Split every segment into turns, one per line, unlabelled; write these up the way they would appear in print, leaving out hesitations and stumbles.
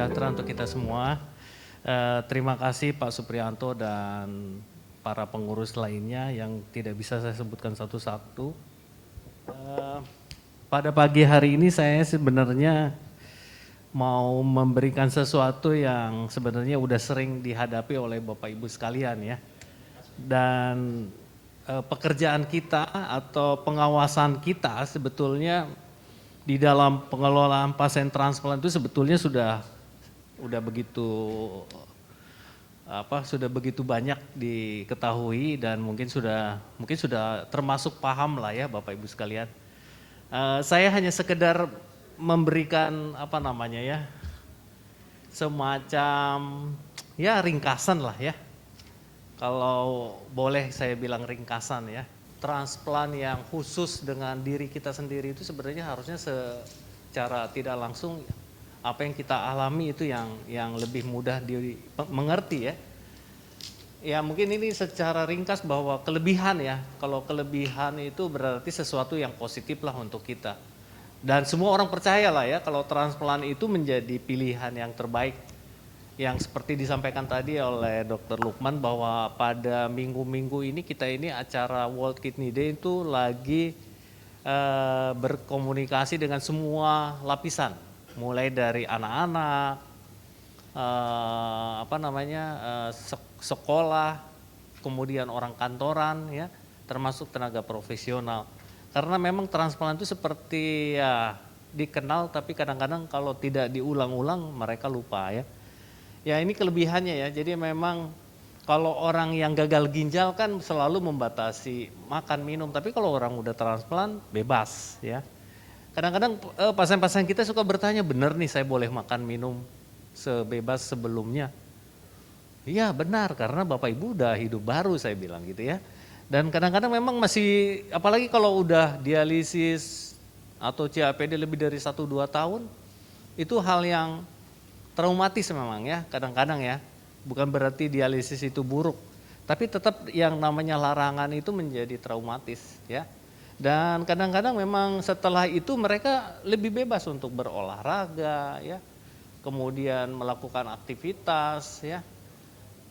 sejahtera untuk kita semua. Terima kasih Pak Supriyanto dan para pengurus lainnya yang tidak bisa saya sebutkan satu-satu. Pada pagi hari ini saya sebenarnya mau memberikan sesuatu yang sebenarnya udah sering dihadapi oleh Bapak Ibu sekalian ya. Dan pekerjaan kita atau pengawasan kita sebetulnya di dalam pengelolaan pasien transplant itu sebetulnya sudah begitu banyak diketahui dan mungkin sudah termasuk paham lah ya Bapak Ibu sekalian. Saya hanya sekedar memberikan semacam ya ringkasan lah ya. Kalau boleh saya bilang ringkasan ya. Transplant yang khusus dengan diri kita sendiri itu sebenarnya harusnya secara tidak langsung apa yang kita alami itu yang lebih mudah mengerti ya. Ya mungkin ini secara ringkas bahwa kelebihan ya, kalau kelebihan itu berarti sesuatu yang positif lah untuk kita. Dan semua orang percaya lah ya kalau transplant itu menjadi pilihan yang terbaik. Yang seperti disampaikan tadi oleh Dr. Lukman bahwa pada minggu-minggu ini kita ini acara World Kidney Day itu lagi berkomunikasi dengan semua lapisan, mulai dari anak-anak, sekolah, kemudian orang kantoran ya, termasuk tenaga profesional. Karena memang transplant itu seperti ya dikenal tapi kadang-kadang kalau tidak diulang-ulang mereka lupa ya. Ya ini kelebihannya ya, jadi memang kalau orang yang gagal ginjal kan selalu membatasi makan minum, tapi kalau orang udah transplant bebas ya. Kadang-kadang pasien-pasien kita suka bertanya, benar nih saya boleh makan minum sebebas sebelumnya? Iya benar, karena Bapak Ibu udah hidup baru saya bilang gitu ya. Dan kadang-kadang memang masih, apalagi kalau udah dialisis atau CAPD lebih dari 1-2 tahun, itu hal yang traumatis memang ya kadang-kadang ya, bukan berarti dialisis itu buruk, tapi tetap yang namanya larangan itu menjadi traumatis ya. Dan kadang-kadang memang setelah itu mereka lebih bebas untuk berolahraga ya, kemudian melakukan aktivitas ya.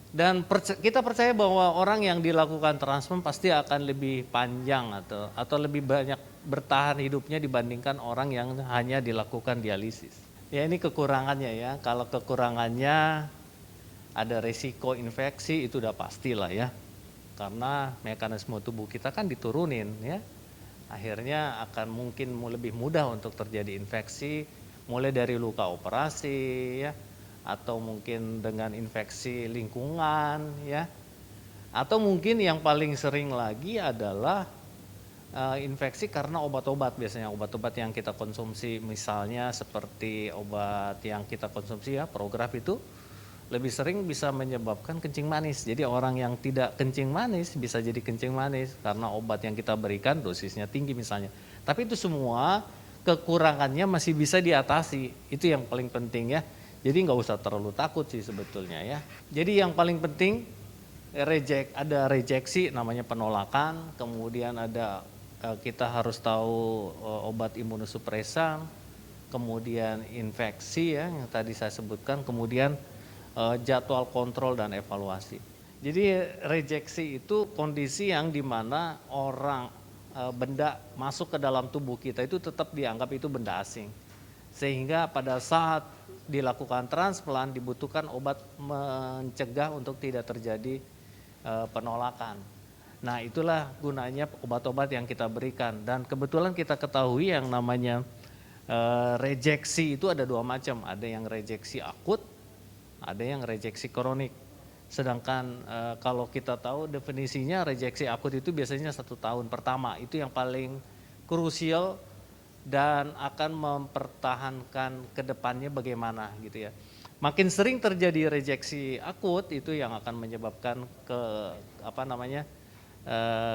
Dan kita percaya bahwa orang yang dilakukan transplant pasti akan lebih panjang atau lebih banyak bertahan hidupnya dibandingkan orang yang hanya dilakukan dialisis. Ya ini kekurangannya ya, kalau kekurangannya ada risiko infeksi itu udah pastilah ya. Karena mekanisme tubuh kita kan diturunin ya. Akhirnya akan mungkin lebih mudah untuk terjadi infeksi mulai dari luka operasi ya, atau mungkin dengan infeksi lingkungan ya. Atau mungkin yang paling sering lagi adalah infeksi karena obat-obat, biasanya obat-obat yang kita konsumsi, misalnya seperti obat yang kita konsumsi ya, Prograf itu lebih sering bisa menyebabkan kencing manis. Jadi orang yang tidak kencing manis bisa jadi kencing manis karena obat yang kita berikan dosisnya tinggi misalnya. Tapi itu semua kekurangannya masih bisa diatasi, itu yang paling penting ya. Jadi nggak usah terlalu takut sih sebetulnya ya. Jadi yang paling penting ada rejeksi namanya penolakan, kemudian ada kita harus tahu obat imunosupresan, kemudian infeksi ya yang tadi saya sebutkan, kemudian jadwal kontrol dan evaluasi. Jadi rejeksi itu kondisi yang dimana orang benda masuk ke dalam tubuh kita itu tetap dianggap itu benda asing. Sehingga pada saat dilakukan transplant dibutuhkan obat mencegah untuk tidak terjadi penolakan. Nah itulah gunanya obat-obat yang kita berikan, dan kebetulan kita ketahui yang namanya rejeksi itu ada 2 macam, ada yang rejeksi akut, ada yang rejeksi kronik. Sedangkan kalau kita tahu definisinya rejeksi akut itu biasanya 1 tahun pertama, itu yang paling krusial dan akan mempertahankan ke depannya bagaimana gitu ya. Makin sering terjadi rejeksi akut itu yang akan menyebabkan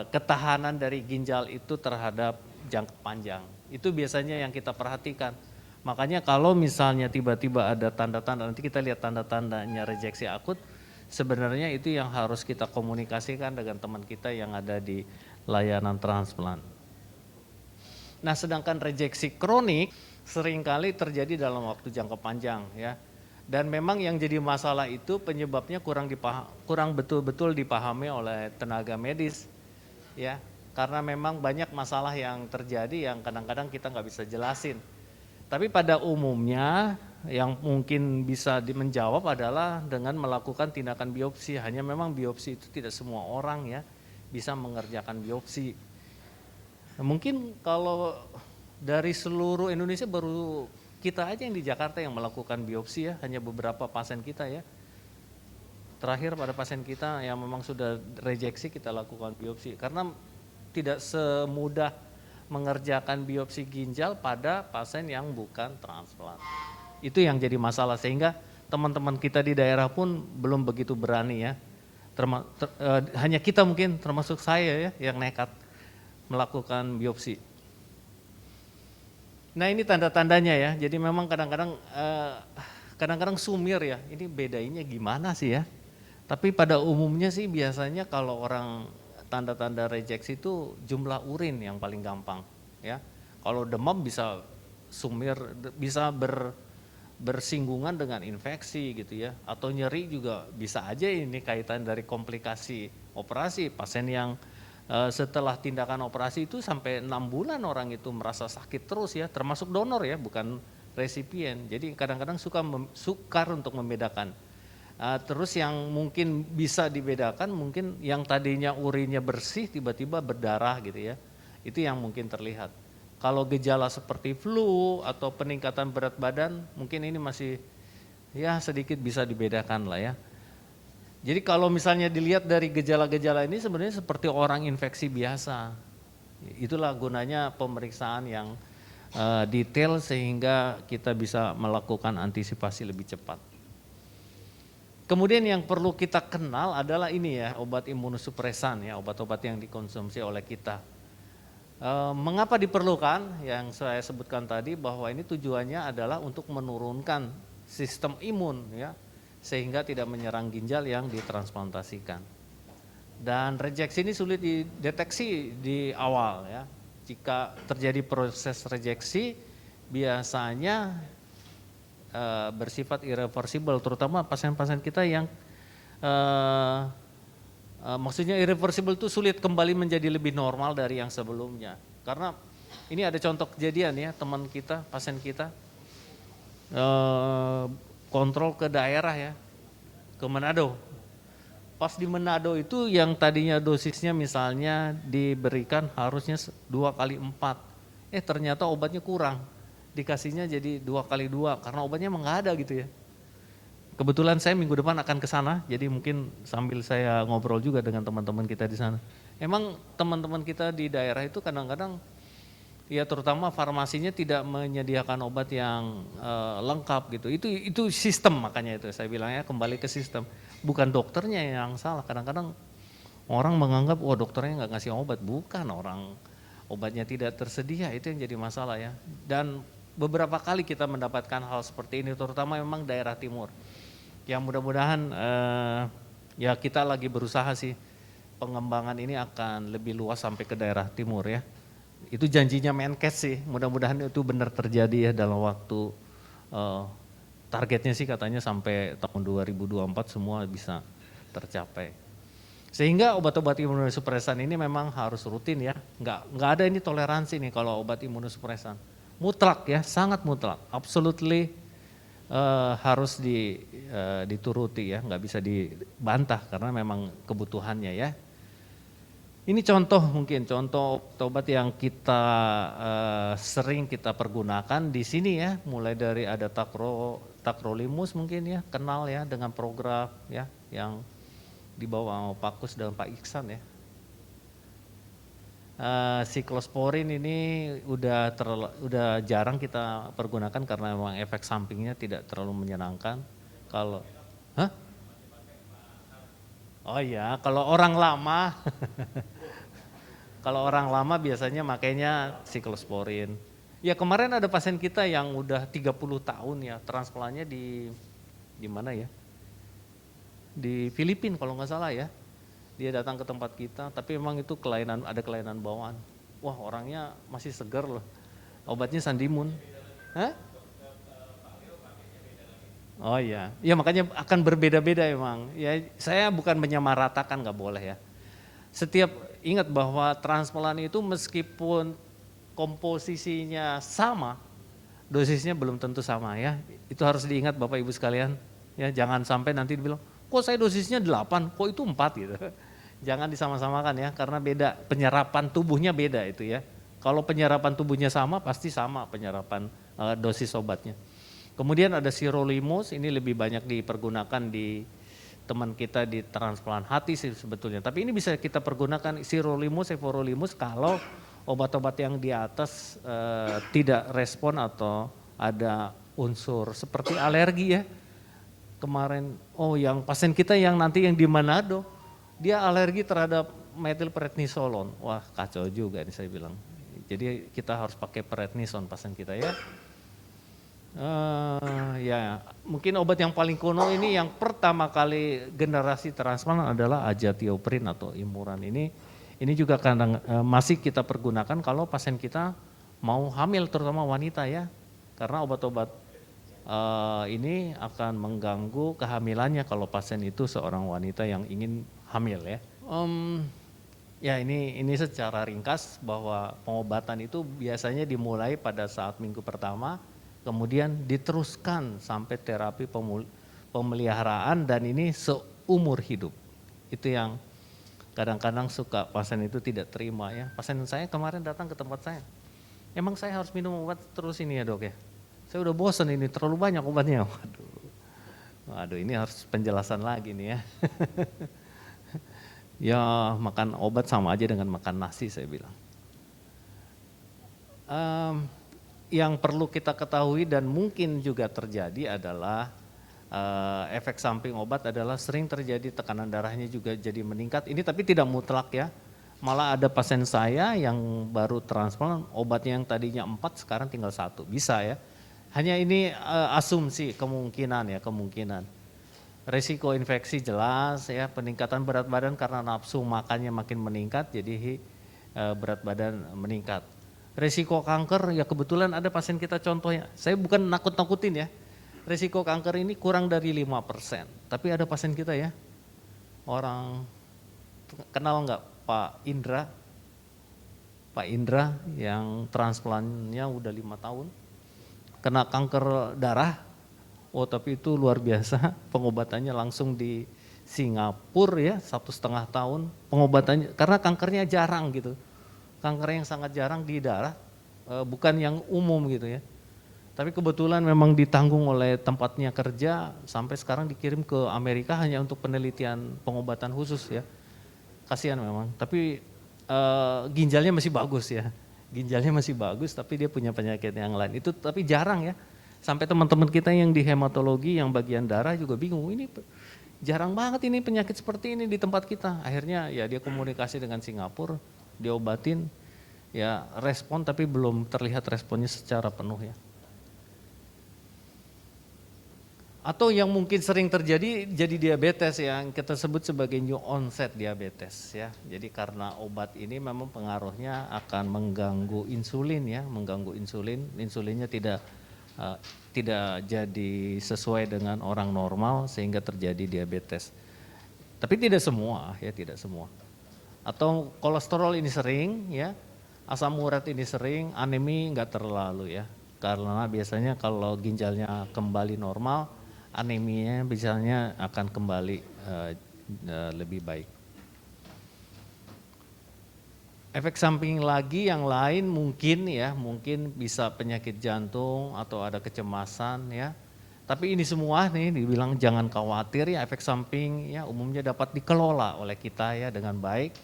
ketahanan dari ginjal itu terhadap jangka panjang. Itu biasanya yang kita perhatikan. Makanya kalau misalnya tiba-tiba ada tanda-tanda, nanti kita lihat tanda-tandanya rejeksi akut, sebenarnya itu yang harus kita komunikasikan dengan teman kita yang ada di layanan transplant. Nah sedangkan rejeksi kronik seringkali terjadi dalam waktu jangka panjang ya. Dan memang yang jadi masalah itu penyebabnya kurang betul-betul dipahami oleh tenaga medis, ya. Karena memang banyak masalah yang terjadi yang kadang-kadang kita nggak bisa jelasin. Tapi pada umumnya yang mungkin bisa menjawab adalah dengan melakukan tindakan biopsi. Hanya memang biopsi itu tidak semua orang ya bisa mengerjakan biopsi. Nah, mungkin kalau dari seluruh Indonesia baru kita aja yang di Jakarta yang melakukan biopsi ya, hanya beberapa pasien kita ya. Terakhir pada pasien kita yang memang sudah rejeksi kita lakukan biopsi karena tidak semudah mengerjakan biopsi ginjal pada pasien yang bukan transplant. Itu yang jadi masalah sehingga teman-teman kita di daerah pun belum begitu berani ya. Hanya kita mungkin termasuk saya ya yang nekat melakukan biopsi. Nah ini tanda-tandanya ya, jadi memang kadang-kadang sumir ya, ini bedainya gimana sih ya. Tapi pada umumnya sih biasanya kalau orang tanda-tanda rejeksi itu jumlah urin yang paling gampang ya. Kalau demam bisa sumir, bisa bersinggungan dengan infeksi gitu ya. Atau nyeri juga bisa aja ini kaitan dari komplikasi operasi. Pasien yang setelah tindakan operasi itu sampai 6 bulan orang itu merasa sakit terus ya, termasuk donor ya, bukan resipien. Jadi kadang-kadang sukar untuk membedakan. Terus yang mungkin bisa dibedakan mungkin yang tadinya urinnya bersih tiba-tiba berdarah gitu ya. Itu yang mungkin terlihat. Kalau gejala seperti flu atau peningkatan berat badan mungkin ini masih ya sedikit bisa dibedakan lah ya. Jadi kalau misalnya dilihat dari gejala-gejala ini sebenarnya seperti orang infeksi biasa. Itulah gunanya pemeriksaan yang detail sehingga kita bisa melakukan antisipasi lebih cepat. Kemudian yang perlu kita kenal adalah ini ya, obat imunosupresan ya, obat-obat yang dikonsumsi oleh kita. Mengapa diperlukan? Yang saya sebutkan tadi bahwa ini tujuannya adalah untuk menurunkan sistem imun ya, sehingga tidak menyerang ginjal yang ditransplantasikan. Dan rejeksi ini sulit dideteksi di awal ya. Jika terjadi proses rejeksi biasanya bersifat irreversible, terutama pasien-pasien kita yang maksudnya irreversible itu sulit kembali menjadi lebih normal dari yang sebelumnya. Karena ini ada contoh kejadian ya, teman kita, pasien kita kontrol ke daerah ya, ke Manado. Pas di Manado itu yang tadinya dosisnya misalnya diberikan harusnya 2x4, ternyata obatnya kurang. Dikasihnya jadi 2x2 karena obatnya emang nggak ada gitu ya. Kebetulan saya minggu depan akan ke sana, jadi mungkin sambil saya ngobrol juga dengan teman-teman kita di sana. Emang teman-teman kita di daerah itu kadang-kadang ya terutama farmasinya tidak menyediakan obat yang lengkap gitu. Itu sistem, makanya itu saya bilangnya kembali ke sistem. Bukan dokternya yang salah. Kadang-kadang orang menganggap dokternya nggak ngasih obat, bukan, orang obatnya tidak tersedia, itu yang jadi masalah ya. Dan beberapa kali kita mendapatkan hal seperti ini, terutama memang daerah timur. Ya mudah-mudahan ya kita lagi berusaha sih pengembangan ini akan lebih luas sampai ke daerah timur ya. Itu janjinya Menkes sih, mudah-mudahan itu benar terjadi ya dalam waktu targetnya sih katanya sampai tahun 2024 semua bisa tercapai. Sehingga obat-obat imunosupresan ini memang harus rutin ya, nggak ada ini toleransi nih kalau obat imunosupresan. Mutlak ya, sangat mutlak, absolutely harus dituruti ya, nggak bisa dibantah karena memang kebutuhannya ya. Ini contoh obat yang kita sering kita pergunakan di sini ya, mulai dari ada tacrolimus mungkin ya, kenal ya dengan program ya yang dibawa Pak Kus dan Pak Iksan ya. Siklosporin ini udah jarang kita pergunakan karena memang efek sampingnya tidak terlalu menyenangkan. Kalau Oh iya, kalau orang lama kalau orang lama biasanya makainya siklosporin. Ya kemarin ada pasien kita yang udah 30 tahun ya, transplantnya di mana ya? Di Filipina kalau nggak salah ya. Dia datang ke tempat kita, tapi memang itu ada kelainan bawaan. Wah, orangnya masih segar loh. Obatnya Sandimun. Hah? Oh iya, ya makanya akan berbeda-beda emang. Ya saya bukan menyamaratakan, nggak boleh ya. Setiap ingat bahwa transplant itu meskipun komposisinya sama, dosisnya belum tentu sama ya. Itu harus diingat Bapak Ibu sekalian. Ya jangan sampai nanti dibilang, kok saya dosisnya 8, kok itu 4 gitu. Jangan disama-samakan ya, karena beda, penyerapan tubuhnya beda itu ya. Kalau penyerapan tubuhnya sama, pasti sama penyerapan dosis obatnya. Kemudian ada sirolimus, ini lebih banyak dipergunakan di teman kita di transplant hati sih sebetulnya. Tapi ini bisa kita pergunakan sirolimus, everolimus kalau obat-obat yang di atas tidak respon atau ada unsur seperti alergi ya. Kemarin, yang pasien kita yang nanti yang di Manado, dia alergi terhadap metilprednisolon. Wah kacau juga nih saya bilang. Jadi kita harus pakai prednison pasien kita ya. Ya mungkin obat yang paling kuno ini yang pertama kali generasi transplant adalah azathioprine atau imuran. Ini juga kadang masih kita pergunakan kalau pasien kita mau hamil, terutama wanita ya, karena obat-obat ini akan mengganggu kehamilannya kalau pasien itu seorang wanita yang ingin hamil ya. Ya ini secara ringkas bahwa pengobatan itu biasanya dimulai pada saat minggu pertama, kemudian diteruskan sampai terapi pemeliharaan dan ini seumur hidup. Itu yang kadang-kadang suka pasien itu tidak terima ya. Pasien saya kemarin datang ke tempat saya, emang saya harus minum obat terus ini ya dok ya? Saya udah bosan ini, terlalu banyak obatnya. Waduh ini harus penjelasan lagi nih ya. Ya makan obat sama aja dengan makan nasi saya bilang. Yang perlu kita ketahui dan mungkin juga terjadi adalah efek samping obat adalah sering terjadi tekanan darahnya juga jadi meningkat. Ini tapi tidak mutlak ya. Malah ada pasien saya yang baru transplant obatnya yang tadinya 4 sekarang tinggal 1, bisa ya. Hanya ini asumsi kemungkinan. Resiko infeksi jelas ya, peningkatan berat badan karena nafsu makannya makin meningkat jadi berat badan meningkat. Resiko kanker ya kebetulan ada pasien kita contohnya, saya bukan nakut-nakutin ya, resiko kanker ini kurang dari 5%, tapi ada pasien kita ya, orang kenal nggak Pak Indra? Pak Indra yang transplantnya udah 5 tahun, kena kanker darah. Tapi itu luar biasa, pengobatannya langsung di Singapura ya, 1,5 tahun pengobatannya, karena kankernya jarang gitu, kanker yang sangat jarang di darah, bukan yang umum gitu ya. Tapi kebetulan memang ditanggung oleh tempatnya kerja, sampai sekarang dikirim ke Amerika hanya untuk penelitian pengobatan khusus ya. Kasihan memang, tapi ginjalnya masih bagus ya, ginjalnya masih bagus, tapi dia punya penyakit yang lain, itu tapi jarang ya. Sampai teman-teman kita yang di hematologi yang bagian darah juga bingung, ini jarang banget ini penyakit seperti ini di tempat kita. Akhirnya ya dia komunikasi dengan Singapura, diobatin, ya respon tapi belum terlihat responnya secara penuh ya. Atau yang mungkin sering terjadi jadi diabetes yang kita sebut sebagai new onset diabetes ya. Jadi karena obat ini memang pengaruhnya akan mengganggu insulin ya, insulinnya tidak jadi sesuai dengan orang normal sehingga terjadi diabetes. Tapi tidak semua ya, tidak semua. Atau kolesterol ini sering ya, asam urat ini sering, anemi enggak terlalu ya. Karena biasanya kalau ginjalnya kembali normal, aneminya biasanya akan kembali lebih baik. Efek samping lagi yang lain mungkin bisa penyakit jantung atau ada kecemasan ya. Tapi ini semua nih dibilang jangan khawatir ya, efek samping ya umumnya dapat dikelola oleh kita ya dengan baik.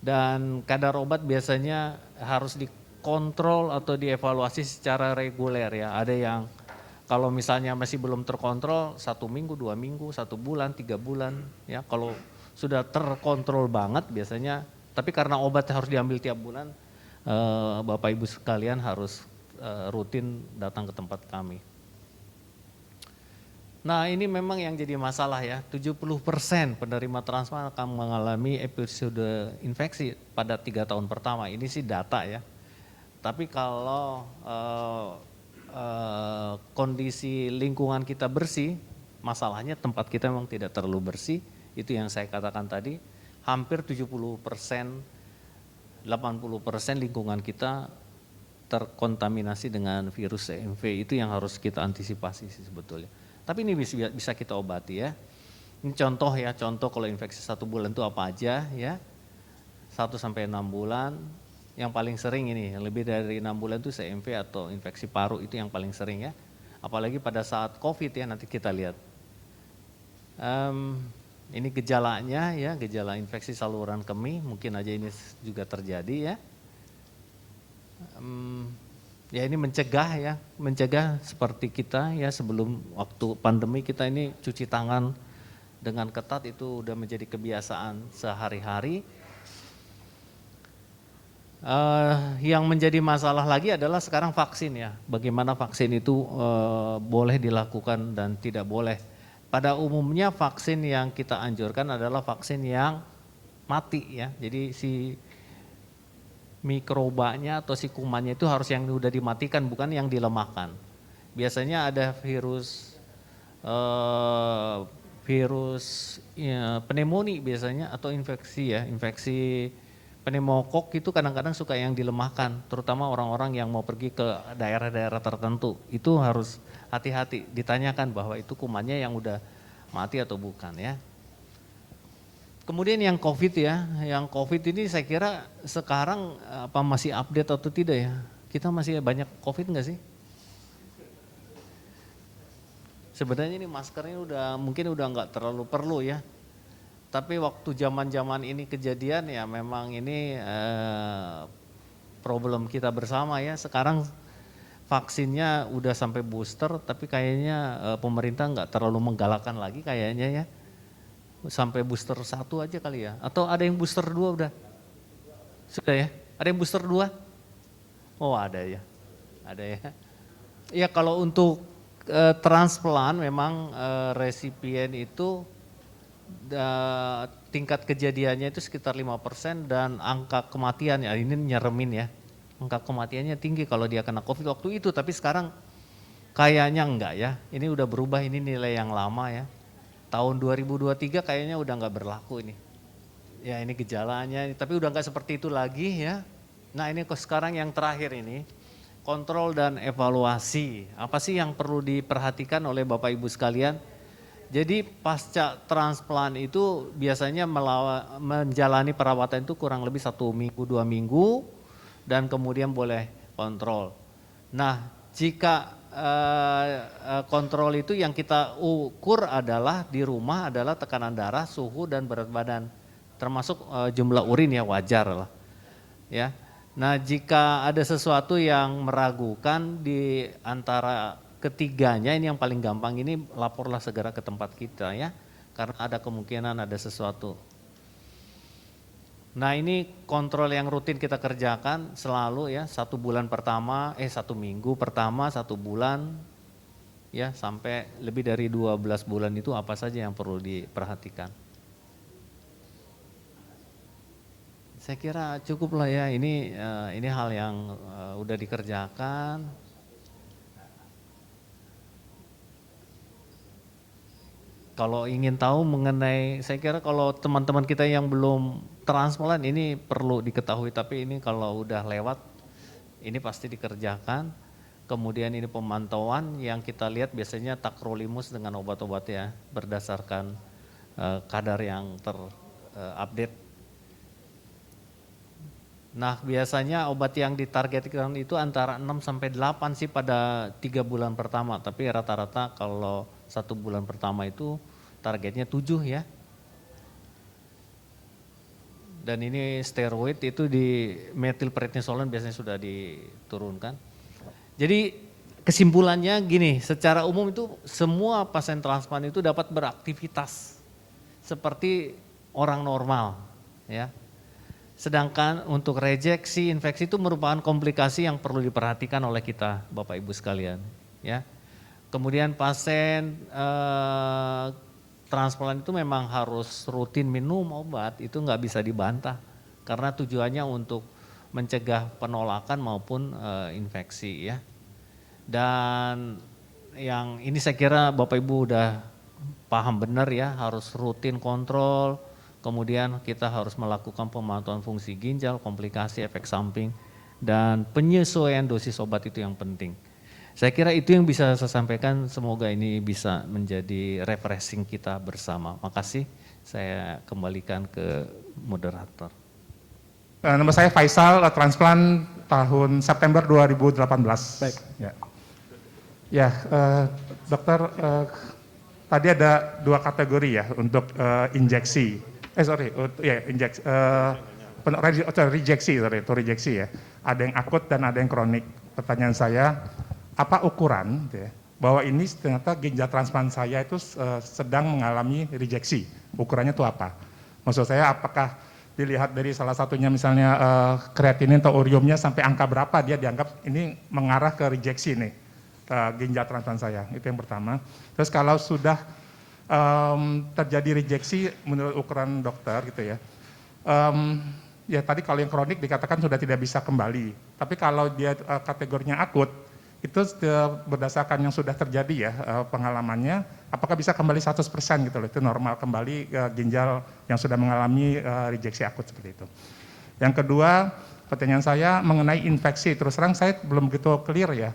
Dan kadar obat biasanya harus dikontrol atau dievaluasi secara reguler ya. Ada yang kalau misalnya masih belum terkontrol 1 minggu, 2 minggu, 1 bulan, 3 bulan ya. Kalau sudah terkontrol banget biasanya, tapi karena obat harus diambil tiap bulan, Bapak Ibu sekalian harus rutin datang ke tempat kami. Nah ini memang yang jadi masalah ya, 70% penerima transplant akan mengalami episode infeksi pada 3 tahun pertama, ini sih data ya. Tapi kalau kondisi lingkungan kita bersih, masalahnya tempat kita memang tidak terlalu bersih, itu yang saya katakan tadi, hampir 70%, 80% lingkungan kita terkontaminasi dengan virus CMV, itu yang harus kita antisipasi sih sebetulnya. Tapi ini bisa kita obati ya. Ini contoh ya, contoh kalau infeksi 1 bulan itu apa aja ya, 1-6 bulan, yang paling sering ini, lebih dari 6 bulan itu CMV atau infeksi paru itu yang paling sering ya. Apalagi pada saat COVID ya, nanti kita lihat. Ini gejalanya ya, gejala infeksi saluran kemih, mungkin aja ini juga terjadi ya. Ya ini mencegah seperti kita ya, sebelum waktu pandemi kita ini cuci tangan dengan ketat, itu udah menjadi kebiasaan sehari-hari. Yang menjadi masalah lagi adalah sekarang vaksin ya, bagaimana vaksin itu boleh dilakukan dan tidak boleh. Pada umumnya vaksin yang kita anjurkan adalah vaksin yang mati ya, jadi si mikrobanya atau si kumannya itu harus yang udah dimatikan, bukan yang dilemahkan. Biasanya ada virus ya, pneumonia biasanya, atau infeksi ya, infeksi pneumokok itu kadang-kadang suka yang dilemahkan, terutama orang-orang yang mau pergi ke daerah-daerah tertentu. Itu harus hati-hati, ditanyakan bahwa itu kumannya yang udah mati atau bukan ya. Kemudian yang COVID ya, yang COVID ini saya kira sekarang apa masih update atau tidak ya? Kita masih banyak COVID nggak sih? Sebenarnya ini maskernya mungkin udah nggak terlalu perlu ya. Tapi waktu zaman-zaman ini kejadian ya, memang ini problem kita bersama ya. Sekarang vaksinnya udah sampai booster, tapi kayaknya pemerintah nggak terlalu menggalakkan lagi kayaknya ya. Sampai booster 1 aja kali ya. Atau ada yang booster 2 udah? Sudah ya? Ada yang booster 2? Oh ada ya. Ada ya. Ya kalau untuk transplant memang resipien itu tingkat kejadiannya itu sekitar 5% dan angka kematian ya, ini nyeremin ya, angka kematiannya tinggi kalau dia kena COVID waktu itu, tapi sekarang kayaknya enggak ya, ini udah berubah, ini nilai yang lama ya, tahun 2023 kayaknya udah enggak berlaku ini. Ya ini gejalanya, tapi udah enggak seperti itu lagi ya. Nah ini sekarang yang terakhir ini, kontrol dan evaluasi, apa sih yang perlu diperhatikan oleh Bapak Ibu sekalian? Jadi pasca transplant itu biasanya menjalani perawatan itu kurang lebih 1 minggu, 2 minggu, dan kemudian boleh kontrol. Nah jika kontrol itu yang kita ukur adalah di rumah adalah tekanan darah, suhu, dan berat badan, termasuk jumlah urin ya, wajar lah ya. Nah jika ada sesuatu yang meragukan di antara ketiganya, ini yang paling gampang, ini laporlah segera ke tempat kita ya, karena ada kemungkinan ada sesuatu. Nah ini kontrol yang rutin kita kerjakan selalu ya, 1 bulan pertama, 1 minggu pertama, 1 bulan ya, sampai lebih dari 12 bulan itu apa saja yang perlu diperhatikan. Saya kira cukup lah ya, ini hal yang udah dikerjakan. Kalau ingin tahu mengenai, saya kira kalau teman-teman kita yang belum transplant ini perlu diketahui, tapi ini kalau udah lewat ini pasti dikerjakan. Kemudian ini pemantauan yang kita lihat biasanya tacrolimus dengan obat-obat ya, berdasarkan kadar yang terupdate. Nah biasanya obat yang ditargetkan itu antara 6-8 sih pada 3 bulan pertama, tapi rata-rata kalau 1 bulan pertama itu targetnya 7 ya. Dan ini steroid itu di metilprednisolon biasanya sudah diturunkan. Jadi kesimpulannya gini, secara umum itu semua pasien transplant itu dapat beraktivitas seperti orang normal ya. Sedangkan untuk rejeksi, infeksi itu merupakan komplikasi yang perlu diperhatikan oleh kita Bapak Ibu sekalian ya. Kemudian pasien transplant itu memang harus rutin minum obat, itu nggak bisa dibantah karena tujuannya untuk mencegah penolakan maupun infeksi ya. Dan yang ini saya kira Bapak Ibu udah paham benar ya, harus rutin kontrol, kemudian kita harus melakukan pemantauan fungsi ginjal, komplikasi, efek samping, dan penyesuaian dosis obat itu yang penting. Saya kira itu yang bisa saya sampaikan, semoga ini bisa menjadi refreshing kita bersama. Makasih, saya kembalikan ke moderator.
Nama saya Faisal, transplant tahun September 2018.
Baik.
Ya, dokter, tadi ada 2 kategori ya untuk injeksi. Rejeksi ya. Ada yang akut dan ada yang kronik. Pertanyaan saya, apa ukuran bahwa ini ternyata ginjal transplant saya itu sedang mengalami rejeksi? Ukurannya itu apa? Maksud saya apakah dilihat dari salah satunya misalnya kreatinin atau uriumnya sampai angka berapa dia dianggap ini mengarah ke rejeksi nih ginjal transplant saya, itu yang pertama. Terus kalau sudah terjadi rejeksi menurut ukuran dokter gitu ya, ya tadi kalau yang kronik dikatakan sudah tidak bisa kembali, tapi kalau dia kategorinya akut, itu berdasarkan yang sudah terjadi ya pengalamannya, apakah bisa kembali 100% gitu loh, itu normal kembali ginjal yang sudah mengalami rejeksi akut seperti itu. Yang kedua, pertanyaan saya mengenai infeksi, terus terang saya belum begitu clear ya,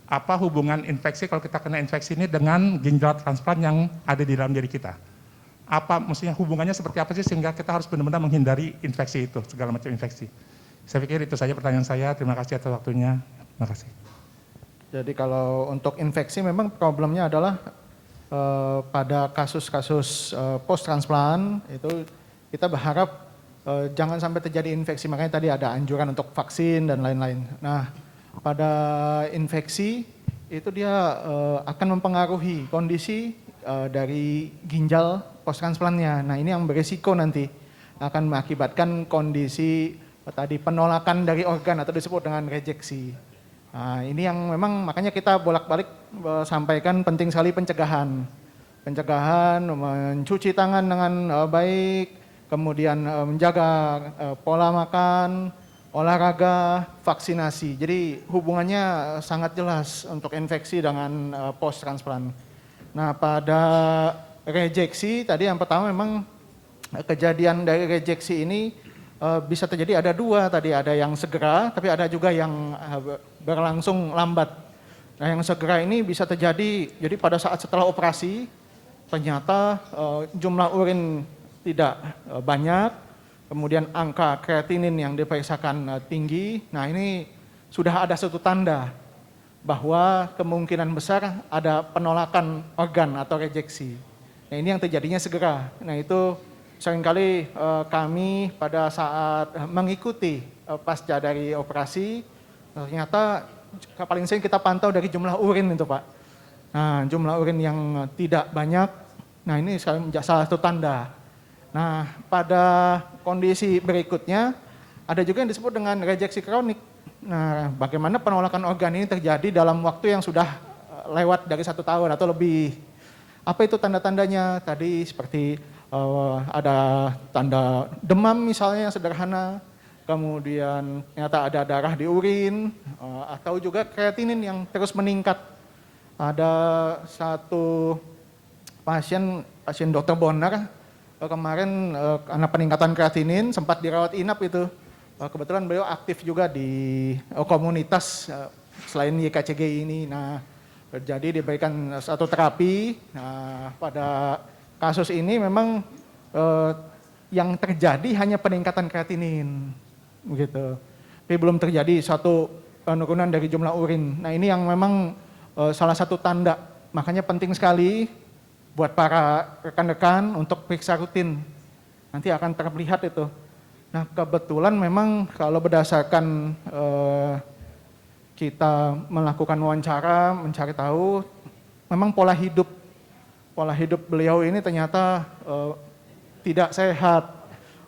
apa hubungan infeksi kalau kita kena infeksi ini dengan ginjal transplant yang ada di dalam diri kita? Apa maksudnya hubungannya seperti apa sih sehingga kita harus benar-benar menghindari infeksi itu, segala macam infeksi. Saya pikir itu saja pertanyaan saya, terima kasih atas waktunya, terima kasih.
Jadi kalau untuk infeksi memang problemnya adalah pada kasus-kasus post transplant itu kita berharap jangan sampai terjadi infeksi, makanya tadi ada anjuran untuk vaksin dan lain-lain. Nah, pada infeksi itu dia akan mempengaruhi kondisi dari ginjal post transplantnya. Nah, ini yang berisiko nanti akan mengakibatkan kondisi tadi penolakan dari organ atau disebut dengan rejeksi. Nah, ini yang memang makanya kita bolak-balik sampaikan penting sekali pencegahan. Pencegahan, mencuci tangan dengan baik, kemudian menjaga pola makan, olahraga, vaksinasi. Jadi hubungannya sangat jelas untuk infeksi dengan post transplant. Nah, pada rejeksi tadi yang pertama memang kejadian dari rejeksi ini bisa terjadi ada 2 tadi, ada yang segera tapi ada juga yang berlangsung lambat. Nah, yang segera ini bisa terjadi jadi pada saat setelah operasi ternyata jumlah urin tidak banyak, kemudian angka kreatinin yang diperiksakan tinggi. Nah, ini sudah ada satu tanda bahwa kemungkinan besar ada penolakan organ atau rejeksi. Nah, ini yang terjadinya segera. Nah, itu seringkali kami pada saat mengikuti pasca dari operasi, ternyata paling sering kita pantau dari jumlah urin itu Pak. Nah, jumlah urin yang tidak banyak, nah ini salah satu tanda. Nah, pada kondisi berikutnya, ada juga yang disebut dengan rejeksi kronik. Nah, bagaimana penolakan organ ini terjadi dalam waktu yang sudah lewat dari 1 tahun atau lebih. Apa itu tanda-tandanya? Tadi seperti ada tanda demam misalnya yang sederhana, kemudian ternyata ada darah di urin, atau juga kreatinin yang terus meningkat. Ada satu pasien Dr. Bonner kemarin karena peningkatan kreatinin sempat dirawat inap itu. Kebetulan beliau aktif juga di komunitas selain YKCG ini. Nah, jadi diberikan satu terapi. Nah, pada kasus ini memang yang terjadi hanya peningkatan kreatinin, begitu. Tapi belum terjadi suatu penurunan dari jumlah urin. Nah, ini yang memang salah satu tanda. Makanya penting sekali buat para rekan-rekan untuk periksa rutin. Nanti akan terlihat itu. Nah, kebetulan memang kalau berdasarkan kita melakukan wawancara, mencari tahu, memang pola hidup beliau ini ternyata tidak sehat,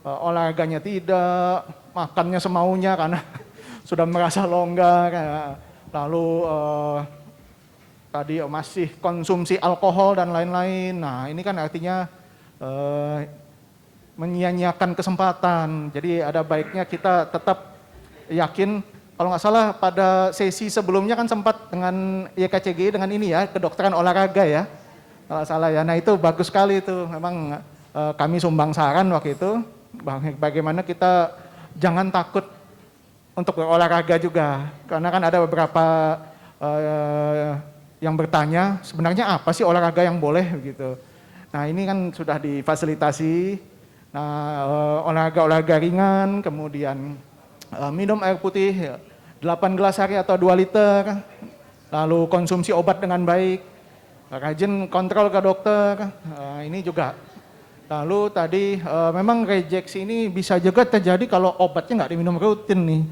olahraganya tidak, makannya semaunya karena sudah merasa longgar, lalu tadi masih konsumsi alkohol dan lain-lain. Nah, ini kan artinya menyia-nyiakan kesempatan. Jadi ada baiknya kita tetap yakin kalau nggak salah pada sesi sebelumnya kan sempat dengan YKCG dengan ini ya, kedokteran olahraga ya, kalau nggak salah ya. Nah itu bagus sekali itu, memang kami sumbang saran waktu itu, bagaimana kita jangan takut untuk berolahraga juga, karena kan ada beberapa yang bertanya sebenarnya apa sih olahraga yang boleh gitu. Nah ini kan sudah difasilitasi, nah olahraga ringan, kemudian minum air putih 8 gelas sehari atau 2 liter, lalu konsumsi obat dengan baik, rajin kontrol ke dokter, ini juga. Lalu tadi memang rejeksi ini bisa juga terjadi kalau obatnya nggak diminum rutin nih,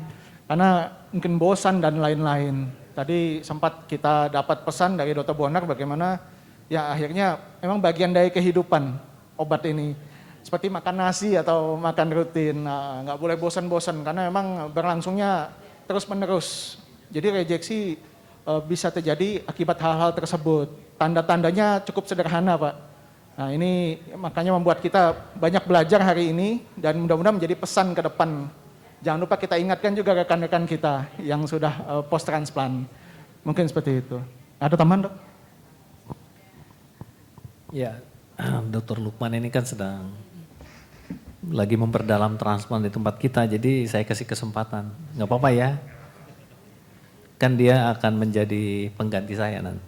karena mungkin bosan dan lain-lain. Tadi sempat kita dapat pesan dari Dr. Bonar bagaimana ya akhirnya memang bagian dari kehidupan obat ini. Seperti makan nasi atau makan rutin, nah, nggak boleh bosan-bosan karena memang berlangsungnya terus-menerus. Jadi rejeksi bisa terjadi akibat hal-hal tersebut. Tanda-tandanya cukup sederhana, Pak. Nah ini makanya membuat kita banyak belajar hari ini dan mudah-mudahan menjadi pesan ke depan. Jangan lupa kita ingatkan juga rekan-rekan kita yang sudah post-transplant. Mungkin seperti itu. Ada tambahan, Dok?
Ya, Dr. Lukman ini kan sedang lagi memperdalam transplant di tempat kita, jadi saya kasih kesempatan. Nggak apa-apa ya, kan dia akan menjadi pengganti saya nanti.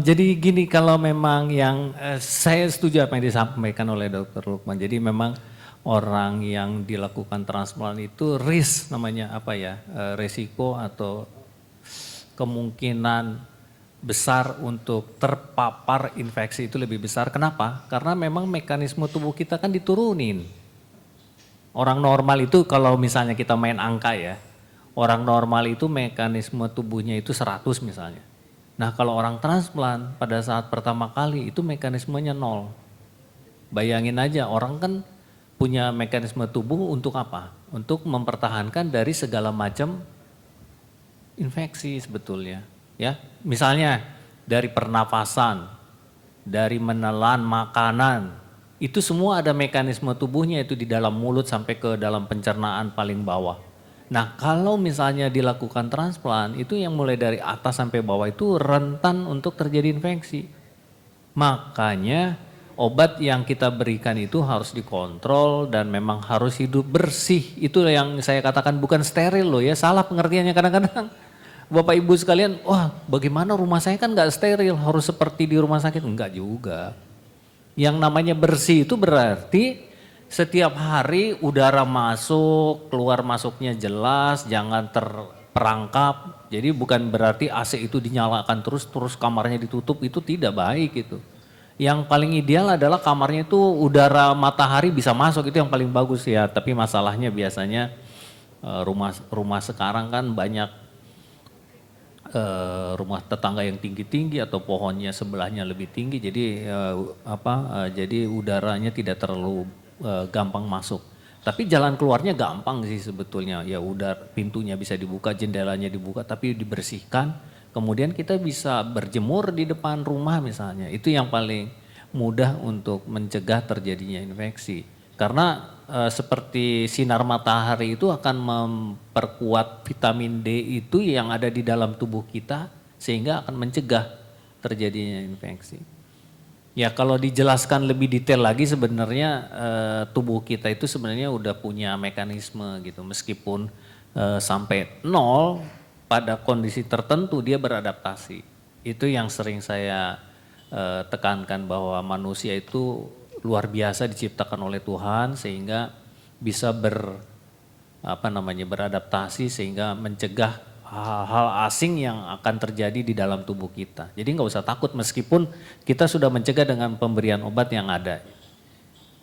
Jadi gini, kalau memang yang saya setuju apa yang disampaikan oleh Dr. Lukman, jadi memang orang yang dilakukan transplant itu risk namanya apa ya, resiko atau kemungkinan besar untuk terpapar infeksi itu lebih besar. Kenapa? Karena memang mekanisme tubuh kita kan diturunin. Orang normal itu kalau misalnya kita main angka ya, orang normal itu mekanisme tubuhnya itu 100 misalnya. Nah kalau orang transplant pada saat pertama kali itu mekanismenya 0. Bayangin aja, orang kan punya mekanisme tubuh untuk apa? Untuk mempertahankan dari segala macam infeksi sebetulnya. Ya, misalnya dari pernafasan, dari menelan makanan, itu semua ada mekanisme tubuhnya itu di dalam mulut sampai ke dalam pencernaan paling bawah. Nah kalau misalnya dilakukan transplant itu yang mulai dari atas sampai bawah itu rentan untuk terjadi infeksi. Makanya obat yang kita berikan itu harus dikontrol dan memang harus hidup bersih. Itu yang saya katakan bukan steril loh ya, salah pengertiannya kadang-kadang. Bapak Ibu sekalian, wah bagaimana rumah saya kan nggak steril, harus seperti di rumah sakit. Enggak juga. Yang namanya bersih itu berarti setiap hari udara masuk, keluar masuknya jelas, jangan terperangkap. Jadi bukan berarti AC itu dinyalakan terus kamarnya ditutup, itu tidak baik itu. Yang paling ideal adalah kamarnya itu udara matahari bisa masuk, itu yang paling bagus ya. Tapi masalahnya biasanya rumah sekarang kan banyak rumah tetangga yang tinggi-tinggi atau pohonnya sebelahnya lebih tinggi, jadi jadi udaranya tidak terlalu gampang masuk. Tapi jalan keluarnya gampang sih sebetulnya, ya udah pintunya bisa dibuka, jendelanya dibuka, tapi dibersihkan. Kemudian kita bisa berjemur di depan rumah misalnya, itu yang paling mudah untuk mencegah terjadinya infeksi. Karena seperti sinar matahari itu akan memperkuat vitamin D itu yang ada di dalam tubuh kita sehingga akan mencegah terjadinya infeksi. Ya kalau dijelaskan lebih detail lagi sebenarnya tubuh kita itu sebenarnya udah punya mekanisme gitu, meskipun sampai 0 pada kondisi tertentu dia beradaptasi. Itu yang sering saya tekankan bahwa manusia itu luar biasa diciptakan oleh Tuhan sehingga bisa beradaptasi sehingga mencegah hal-hal asing yang akan terjadi di dalam tubuh kita. Jadi nggak usah takut meskipun kita sudah mencegah dengan pemberian obat yang ada.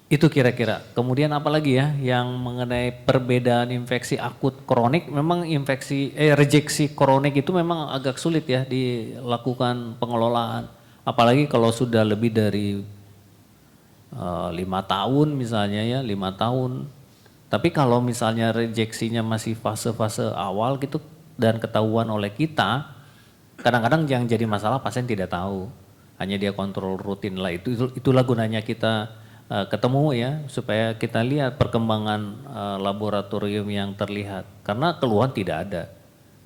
Itu kira-kira. Kemudian apa lagi ya yang mengenai perbedaan infeksi akut kronik, memang rejeksi kronik itu memang agak sulit ya dilakukan pengelolaan. Apalagi kalau sudah lebih dari 5 tahun misalnya ya, 5 tahun. Tapi kalau misalnya rejeksinya masih fase-fase awal gitu dan ketahuan oleh kita, kadang-kadang yang jadi masalah pasien tidak tahu. Hanya dia kontrol rutin lah, itulah gunanya kita ketemu ya, supaya kita lihat perkembangan laboratorium yang terlihat. Karena keluhan tidak ada.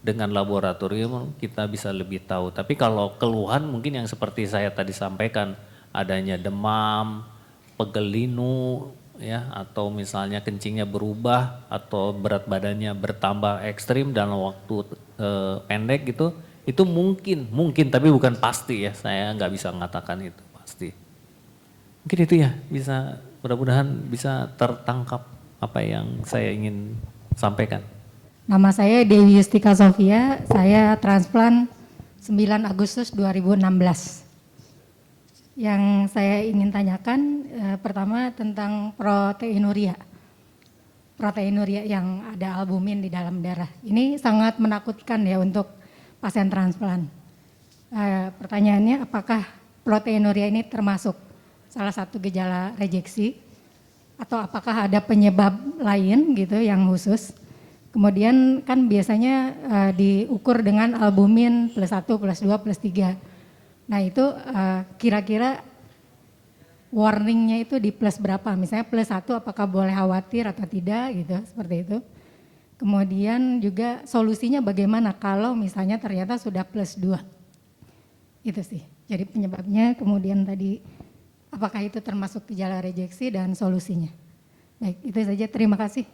Dengan laboratorium kita bisa lebih tahu. Tapi kalau keluhan mungkin yang seperti saya tadi sampaikan, adanya demam, pegel linu, ya, atau misalnya kencingnya berubah atau berat badannya bertambah ekstrim dalam waktu pendek gitu, itu mungkin tapi bukan pasti ya, saya nggak bisa mengatakan itu pasti. Mungkin itu ya, bisa, mudah-mudahan bisa tertangkap apa yang saya ingin sampaikan.
Nama saya Dewi Yustika Sofia, saya transplant 9 Agustus 2016. Yang saya ingin tanyakan pertama tentang proteinuria. Proteinuria yang ada albumin di dalam darah. Ini sangat menakutkan ya untuk pasien transplant. Pertanyaannya, apakah proteinuria ini termasuk salah satu gejala rejeksi atau apakah ada penyebab lain gitu yang khusus? Kemudian kan biasanya diukur dengan albumin +1, +2, +3. Nah itu kira-kira warningnya itu di plus berapa? Misalnya +1 apakah boleh khawatir atau tidak gitu, seperti itu. Kemudian juga solusinya bagaimana kalau misalnya ternyata sudah +2. Itu sih, jadi penyebabnya, kemudian tadi apakah itu termasuk gejala rejeksi dan solusinya. Baik, itu saja, terima kasih.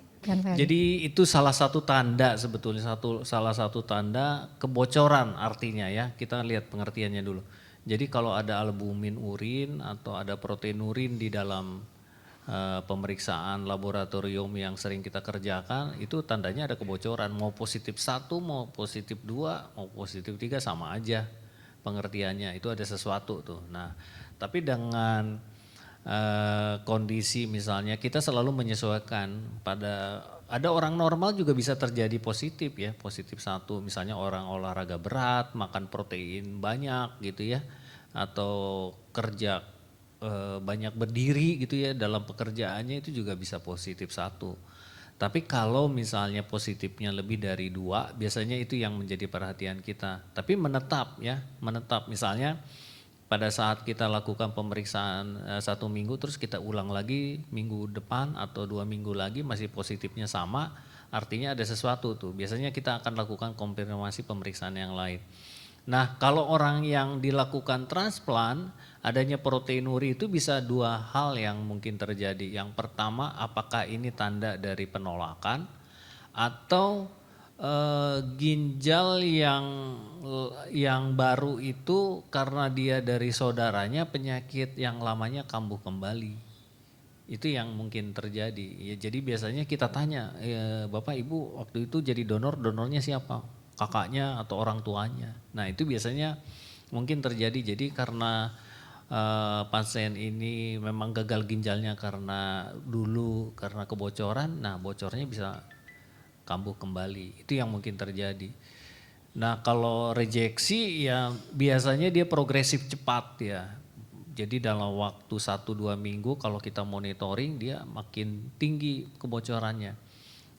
Jadi itu salah satu tanda sebetulnya, salah satu tanda kebocoran artinya ya, kita lihat pengertiannya dulu. Jadi kalau ada albumin urin atau ada proteinurin di dalam pemeriksaan laboratorium yang sering kita kerjakan, itu tandanya ada kebocoran, mau positif 1, mau positif 2, mau positif 3 sama aja pengertiannya, itu ada sesuatu tuh. Nah tapi dengan kondisi misalnya kita selalu menyesuaikan ada orang normal juga bisa terjadi positif ya, positif 1 misalnya orang olahraga berat, makan protein banyak gitu ya, atau kerja banyak berdiri gitu ya dalam pekerjaannya, itu juga bisa positif 1. Tapi kalau misalnya positifnya lebih dari 2, biasanya itu yang menjadi perhatian kita. Tapi menetap ya, menetap misalnya pada saat kita lakukan pemeriksaan 1 minggu terus kita ulang lagi minggu depan atau 2 minggu lagi masih positifnya sama, artinya ada sesuatu tuh. Biasanya kita akan lakukan konfirmasi pemeriksaan yang lain. Nah kalau orang yang dilakukan transplant, adanya proteinuri itu bisa 2 hal yang mungkin terjadi. Yang pertama, apakah ini tanda dari penolakan atau ginjal yang baru itu karena dia dari saudaranya penyakit yang lamanya kambuh kembali. Itu yang mungkin terjadi. Ya, jadi biasanya kita tanya, Bapak Ibu waktu itu jadi donornya siapa? Kakaknya atau orang tuanya. Nah itu biasanya mungkin terjadi. Jadi karena pasien ini memang gagal ginjalnya karena kebocoran, nah bocornya bisa kambuh kembali, itu yang mungkin terjadi. Nah kalau rejeksi ya biasanya dia progresif cepat ya. Jadi dalam waktu 1-2 minggu kalau kita monitoring dia makin tinggi kebocorannya.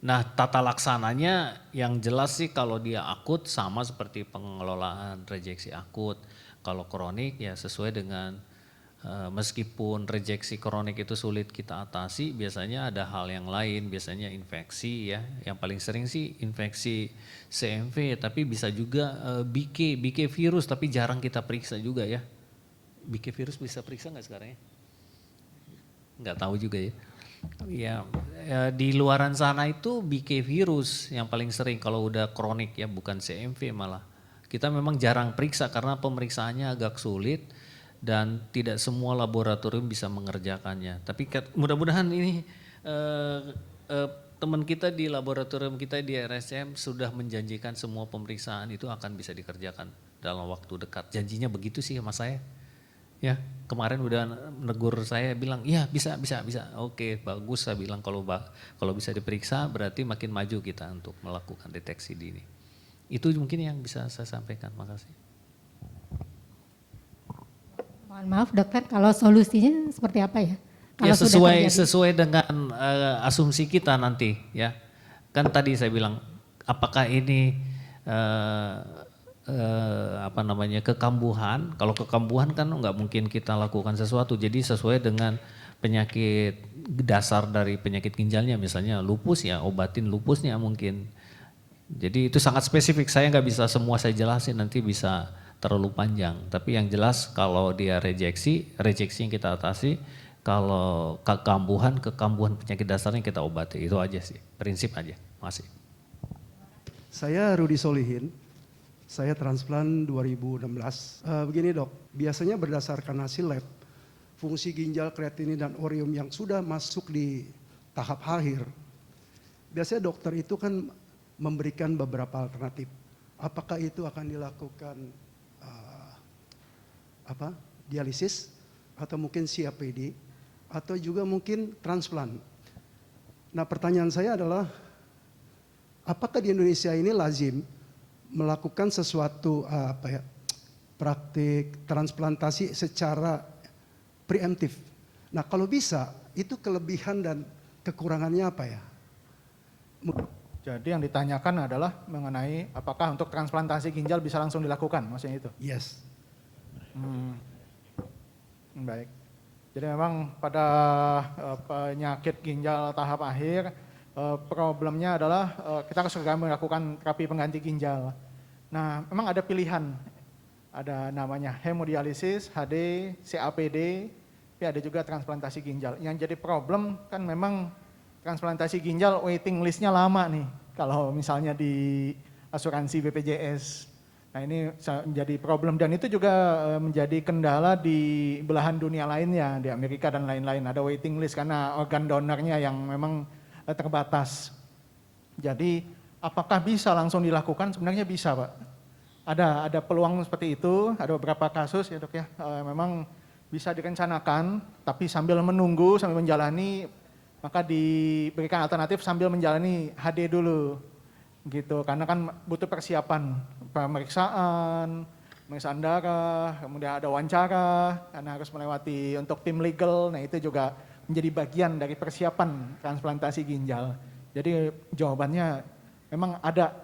Nah tata laksananya yang jelas sih kalau dia akut sama seperti pengelolaan rejeksi akut. Kalau kronik ya sesuai dengan meskipun rejeksi kronik itu sulit kita atasi, biasanya ada hal yang lain, biasanya infeksi ya. Yang paling sering sih infeksi CMV, tapi bisa juga BK virus, tapi jarang kita periksa juga ya. BK virus bisa periksa nggak sekarang ya? Nggak tahu juga ya. Ya, di luaran sana itu BK virus yang paling sering kalau udah kronik ya, bukan CMV malah. Kita memang jarang periksa karena pemeriksaannya agak sulit dan tidak semua laboratorium bisa mengerjakannya. Tapi mudah-mudahan ini teman kita di laboratorium kita di RSCM sudah menjanjikan semua pemeriksaan itu akan bisa dikerjakan dalam waktu dekat. Janjinya begitu sih sama saya. Ya, kemarin udah negur saya bilang, "Iya, bisa. Oke, bagus," saya bilang kalau bisa diperiksa berarti makin maju kita untuk melakukan deteksi dini. Itu mungkin yang bisa saya sampaikan. Makasih.
Mohon maaf dokter, kalau solusinya seperti apa ya? Kalau
ya
sudah
sesuai dengan asumsi kita nanti ya. Kan tadi saya bilang apakah ini kekambuhan. Kalau kekambuhan kan nggak mungkin kita lakukan sesuatu. Jadi sesuai dengan penyakit dasar dari penyakit ginjalnya, misalnya lupus ya, obatin lupusnya mungkin. Jadi itu sangat spesifik, saya nggak bisa semua saya jelasin, nanti bisa terlalu panjang. Tapi yang jelas kalau dia rejeksi yang kita atasi. Kalau kekambuhan penyakit dasarnya kita obati, itu aja sih, prinsip aja. Masih.
Saya Rudi Solihin, saya transplant 2016. Begini dok, biasanya berdasarkan hasil lab, fungsi ginjal, kreatinin dan orium yang sudah masuk di tahap akhir, biasanya dokter itu kan memberikan beberapa alternatif. Apakah itu akan dilakukan dialisis atau mungkin CAPD atau juga mungkin transplant. Nah pertanyaan saya adalah, apakah di Indonesia ini lazim melakukan sesuatu praktik transplantasi secara preemptif? Nah kalau bisa, itu kelebihan dan kekurangannya apa ya?
Jadi yang ditanyakan adalah mengenai apakah untuk transplantasi ginjal bisa langsung dilakukan, maksudnya itu?
Yes.
Baik. Jadi memang pada penyakit ginjal tahap akhir, problemnya adalah kita harus segera melakukan terapi pengganti ginjal. Nah, memang ada pilihan, ada namanya hemodialisis, HD, CAPD, tapi ada juga transplantasi ginjal. Yang jadi problem kan memang transplantasi ginjal waiting listnya lama nih, kalau misalnya di asuransi BPJS. Nah ini menjadi problem dan itu juga menjadi kendala di belahan dunia lainnya, di Amerika dan lain-lain. Ada waiting list karena organ donornya yang memang terbatas. Jadi apakah bisa langsung dilakukan? Sebenarnya bisa Pak. Ada peluang seperti itu, ada beberapa kasus ya dok ya, memang bisa direncanakan, tapi sambil menunggu, sambil menjalani, maka diberikan alternatif sambil menjalani HD dulu. Gitu, karena kan butuh persiapan, pemeriksaan darah, kemudian ada wawancara, karena harus melewati untuk tim legal, nah itu juga menjadi bagian dari persiapan transplantasi ginjal. Jadi jawabannya memang ada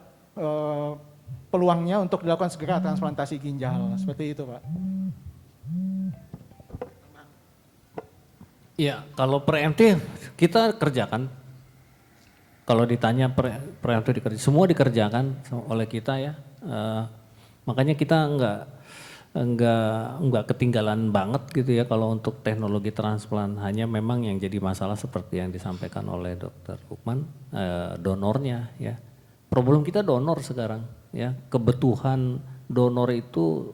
peluangnya untuk dilakukan segera transplantasi ginjal, seperti itu Pak.
Ya, kalau preemptif kita kerjakan. Kalau ditanya preemptif semua dikerjakan oleh kita ya. Makanya kita enggak ketinggalan banget gitu ya kalau untuk teknologi transplant. Hanya memang yang jadi masalah seperti yang disampaikan oleh Dr. Hukman, donornya ya. Problem kita donor sekarang ya. Kebutuhan donor itu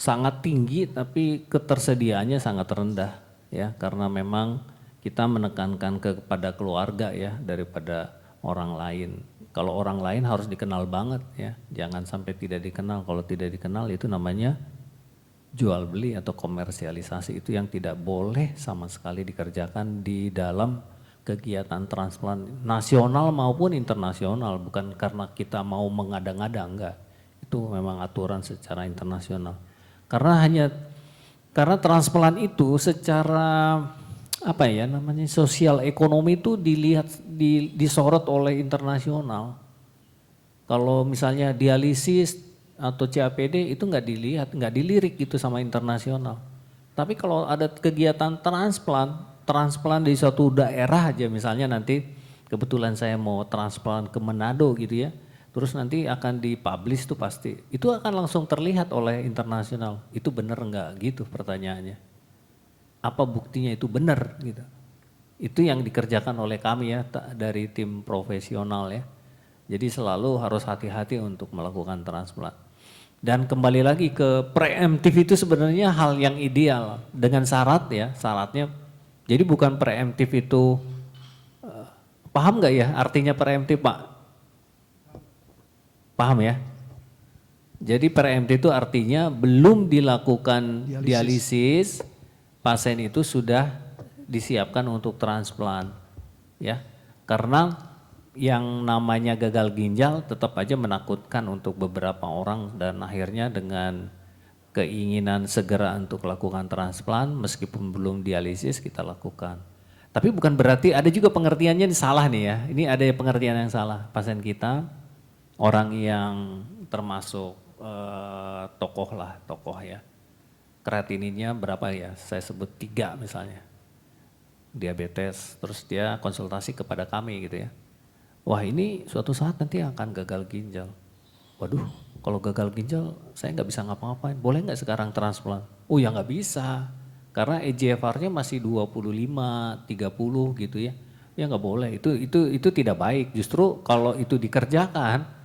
sangat tinggi tapi ketersediaannya sangat rendah ya, karena memang kita menekankan kepada keluarga ya daripada orang lain. Kalau orang lain harus dikenal banget ya, jangan sampai tidak dikenal. Kalau tidak dikenal itu namanya jual beli atau komersialisasi, itu yang tidak boleh sama sekali dikerjakan di dalam kegiatan transplant nasional maupun internasional. Bukan karena kita mau mengada-ngada, enggak. Itu memang aturan secara internasional. Karena transplant itu secara sosial ekonomi itu disorot oleh internasional. Kalau misalnya dialisis atau CAPD itu nggak dilirik gitu sama internasional. Tapi kalau ada kegiatan transplant di suatu daerah aja, misalnya nanti kebetulan saya mau transplant ke Manado gitu ya, terus nanti akan dipublish tuh pasti, itu akan langsung terlihat oleh internasional. Itu benar nggak gitu pertanyaannya? Apa buktinya itu benar gitu? Itu yang dikerjakan oleh kami ya dari tim profesional ya. Jadi selalu harus hati-hati untuk melakukan transplant. Dan kembali lagi ke preemptif itu sebenarnya hal yang ideal dengan syarat ya, syaratnya. Jadi bukan preemptif itu, paham nggak ya artinya preemptif Pak? Paham ya? Jadi preemptif itu artinya belum dilakukan dialisis, pasien itu sudah disiapkan untuk transplant ya. Karena yang namanya gagal ginjal tetap aja menakutkan untuk beberapa orang dan akhirnya dengan keinginan segera untuk lakukan transplant meskipun belum dialisis kita lakukan. Tapi bukan berarti, ada juga pengertiannya salah nih ya. Ini ada pengertian yang salah. Pasien kita orang yang termasuk tokoh ya. Kreatininnya berapa ya, saya sebut 3 misalnya. diabetes, terus dia konsultasi kepada kami gitu ya. Wah ini suatu saat nanti akan gagal ginjal. Waduh, kalau gagal ginjal saya nggak bisa ngapa-ngapain. Boleh nggak sekarang transplant? Oh ya nggak bisa, karena EGFR-nya masih 25, 30 gitu ya. Ya nggak boleh. Itu tidak baik. Justru kalau itu dikerjakan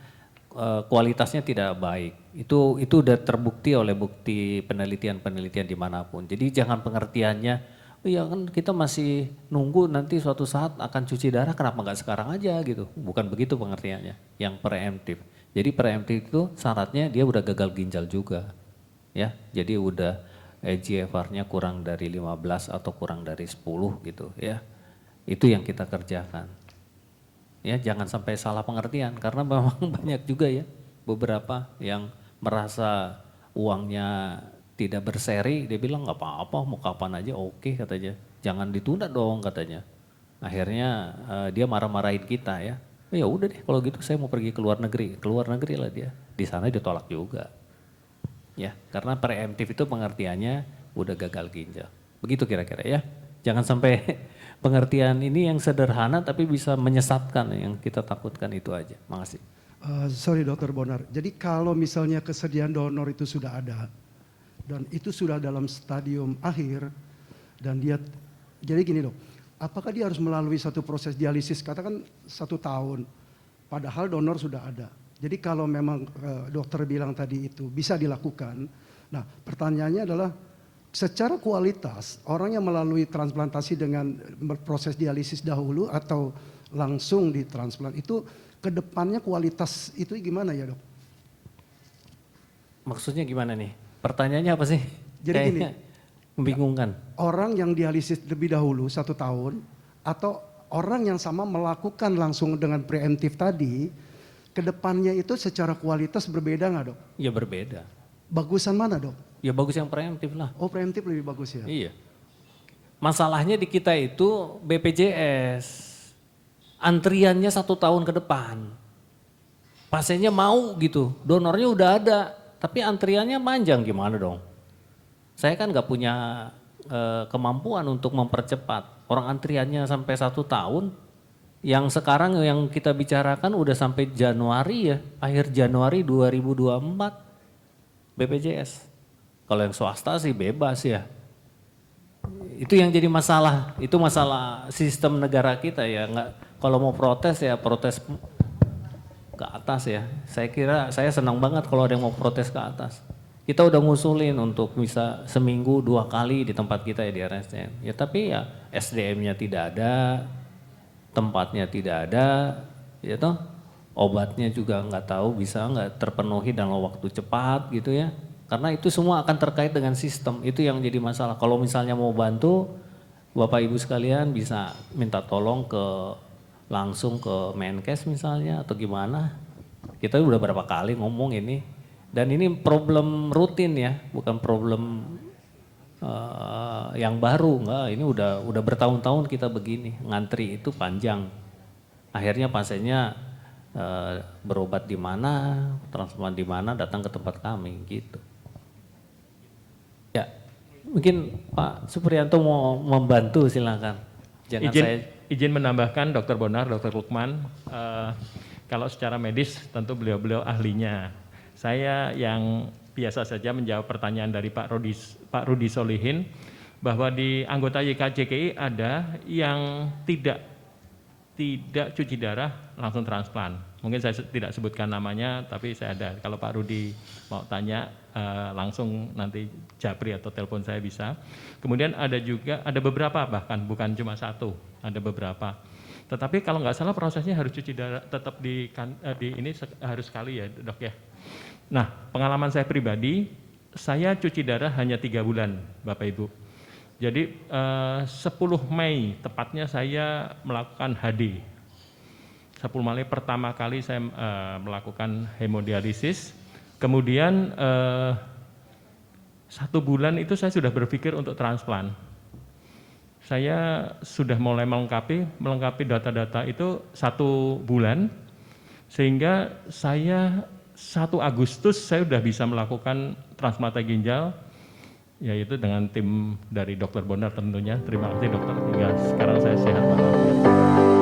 kualitasnya tidak baik. Itu udah terbukti oleh bukti penelitian-penelitian dimanapun. Jadi jangan pengertiannya, oh ya kan kita masih nunggu nanti suatu saat akan cuci darah, kenapa nggak sekarang aja gitu. Bukan begitu pengertiannya, yang preemptif. Jadi preemptif itu syaratnya dia udah gagal ginjal juga. Ya, jadi udah EGFR-nya kurang dari 15 atau kurang dari 10 gitu ya. Itu yang kita kerjakan. Ya, jangan sampai salah pengertian karena memang banyak juga ya beberapa yang merasa uangnya tidak berseri, dia bilang nggak apa-apa, mau kapan aja oke katanya. Jangan ditunda dong katanya. Akhirnya dia marah-marahin kita ya. Ya udah deh kalau gitu saya mau pergi ke luar negeri lah dia. Di sana ditolak juga. Ya, karena preemptif itu pengertiannya udah gagal ginjal. Begitu kira-kira ya. Jangan sampai pengertian ini yang sederhana tapi bisa menyesatkan, yang kita takutkan itu aja. Makasih.
Sorry Dokter Bonar, jadi kalau misalnya kesediaan donor itu sudah ada dan itu sudah dalam stadium akhir dan dia, jadi gini dok, apakah dia harus melalui satu proses dialisis, katakan 1 tahun, padahal donor sudah ada. Jadi kalau memang dokter bilang tadi itu bisa dilakukan, nah pertanyaannya adalah secara kualitas orang yang melalui transplantasi dengan proses dialisis dahulu atau langsung ditransplant itu kedepannya kualitas itu gimana ya dok?
Maksudnya gimana nih? Pertanyaannya apa sih?
Jadi gini,
membingungkan.
orang yang dialisis lebih dahulu 1 tahun atau orang yang sama melakukan langsung dengan preemptif tadi, kedepannya itu secara kualitas berbeda nggak dok?
Ya berbeda.
Bagusan mana dok?
Ya bagus yang preemptif lah.
Oh preemptif lebih bagus ya?
Iya. Masalahnya di kita itu BPJS. Antriannya 1 tahun ke depan. Pasiennya mau gitu, donornya udah ada. Tapi antriannya panjang gimana dong? Saya kan nggak punya kemampuan untuk mempercepat. Orang antriannya sampai 1 tahun. Yang sekarang yang kita bicarakan udah sampai Januari ya. Akhir Januari 2024 BPJS. Kalau yang swasta sih bebas ya. Itu yang jadi masalah. Itu masalah sistem negara kita ya. Nggak, kalau mau protes ya protes ke atas ya. Saya kira saya senang banget kalau ada yang mau protes ke atas. Kita udah ngusulin untuk bisa seminggu 2 kali di tempat kita ya di RSCM. Ya tapi ya SDM-nya tidak ada, tempatnya tidak ada, ya toh obatnya juga nggak tahu bisa nggak terpenuhi dalam waktu cepat gitu ya. Karena itu semua akan terkait dengan sistem, itu yang jadi masalah. Kalau misalnya mau bantu, Bapak Ibu sekalian bisa minta tolong langsung ke Menkes misalnya atau gimana. Kita udah berapa kali ngomong ini. Dan ini problem rutin ya, bukan problem yang baru. Enggak, ini udah bertahun-tahun kita begini, ngantri itu panjang. Akhirnya pasiennya berobat di mana, transplant di mana, datang ke tempat kami gitu. Ya, mungkin Pak Supriyanto mau membantu silakan. Jangan
izin menambahkan Dr. Bonar, Dr. Lukman, kalau secara medis tentu beliau-beliau ahlinya. Saya yang biasa saja menjawab pertanyaan dari Pak Rudi Solihin bahwa di anggota YKJKI ada yang tidak cuci darah langsung transplant. Mungkin saya tidak sebutkan namanya, tapi saya ada. Kalau Pak Rudi mau tanya langsung nanti japri atau telepon saya bisa. Kemudian ada beberapa, bahkan bukan cuma 1, ada beberapa. Tetapi kalau nggak salah prosesnya harus cuci darah tetap di ini harus sekali ya dok ya. Nah pengalaman saya pribadi, saya cuci darah hanya 3 bulan Bapak Ibu. Jadi 10 Mei tepatnya saya melakukan HD. 10 Mei pertama kali saya melakukan hemodialisis. Kemudian 1 bulan itu saya sudah berpikir untuk transplant. Saya sudah mulai melengkapi data-data itu 1 bulan. Sehingga saya 1 Agustus saya sudah bisa melakukan transplantasi ginjal. yaitu dengan tim dari Dr. Bonar tentunya. Terima kasih dokter, hingga sekarang saya sehat walafiat.